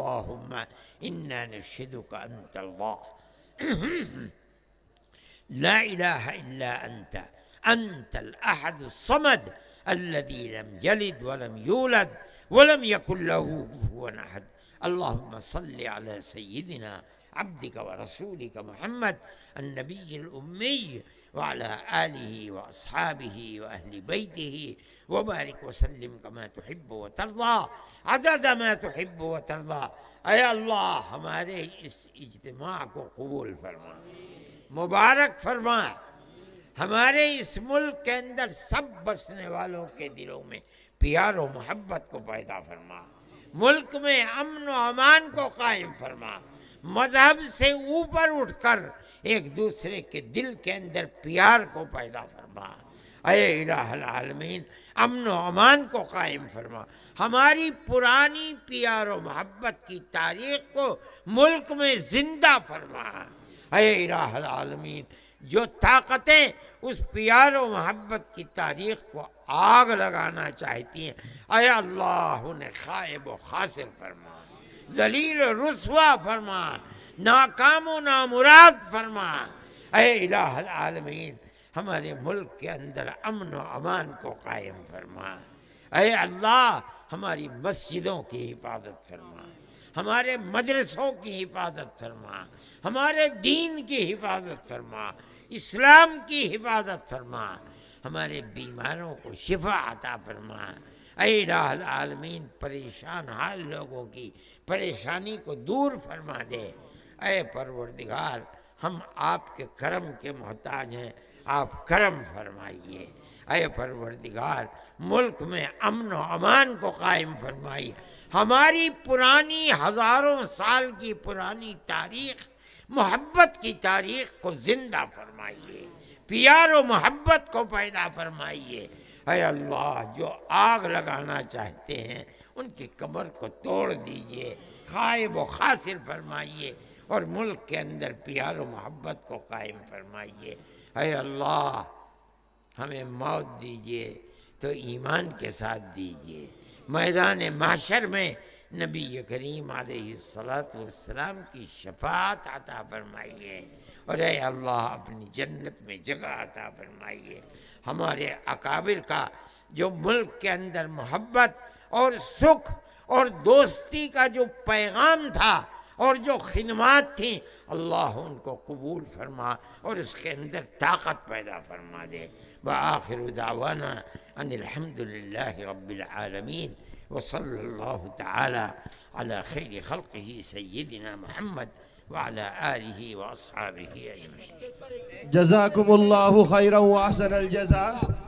اللهم إنا نشهدك أنت الله لا إله إلا أنت أنت الأحد الصمد الذي لم يلد ولم يولد ولم يكن له كفوا أحد. اللهم صل على سيدنا عبدك ورسولك محمد النبي الأمي وعلى آله وأصحابه وأهل بيته وبارك وسلم كما تحب وترضى عدد ما تحب وترضى. اے اللہ ہمارے اس اجتماع کو قبول فرما، مبارک فرما، ہمارے اس ملک کے اندر سب بسنے والوں کے دلوں میں پیار و محبت کو پیدا فرما، ملک میں امن و امان کو قائم فرما، مذہب سے اوپر اٹھ کر ایک دوسرے کے دل کے اندر پیار کو پیدا فرما۔ اے الہ العالمین امن و امان کو قائم فرما، ہماری پرانی پیار و محبت کی تاریخ کو ملک میں زندہ فرما۔ اے الہ العالمین جو طاقتیں اس پیار و محبت کی تاریخ کو آگ لگانا چاہتی ہیں، اے اللہ انہیں خائب و خاسر فرما، ذلیل و رسوا فرما، ناکام و نامراد فرما۔ اے الہ العالمین ہمارے ملک کے اندر امن و امان کو قائم فرما۔ اے اللہ ہماری مسجدوں کی حفاظت فرما، ہمارے مدرسوں کی حفاظت فرما، ہمارے دین کی حفاظت فرما، اسلام کی حفاظت فرما، ہمارے بیماروں کو شفا عطا فرما۔ اے الہ العالمین پریشان حال لوگوں کی پریشانی کو دور فرما دے۔ اے پروردگار ہم آپ کے کرم کے محتاج ہیں، آپ کرم فرمائیے۔ اے پروردگار ملک میں امن و امان کو قائم فرمائیے، ہماری پرانی ہزاروں سال کی پرانی تاریخ محبت کی تاریخ کو زندہ فرمائیے، پیار و محبت کو پیدا فرمائیے۔ اے اللہ جو آگ لگانا چاہتے ہیں ان کی کمر کو توڑ دیجئے، خائب و خاسر فرمائیے اور ملک کے اندر پیار و محبت کو قائم فرمائیے۔ اے اللہ ہمیں موت دیجئے تو ایمان کے ساتھ دیجئے، میدان محشر میں نبی کریم علیہ السلام کی شفاعت عطا فرمائیے، اور اے اللہ اپنی جنت میں جگہ عطا فرمائیے۔ ہمارے اکابر کا جو ملک کے اندر محبت اور سکھ اور دوستی کا جو پیغام تھا اور جو خدمات تھیں، اللہ ان کو قبول فرما اور اس کے اندر طاقت پیدا فرما دے۔ وآخر دعوانا ان الحمد للہ رب العالمین وصلی اللہ تعالی علی خیر خلقہ سیدنا محمد وعلى آلہ واصحابہ اجمعین۔ جزاکم اللہ خیرا واحسن الجزاء۔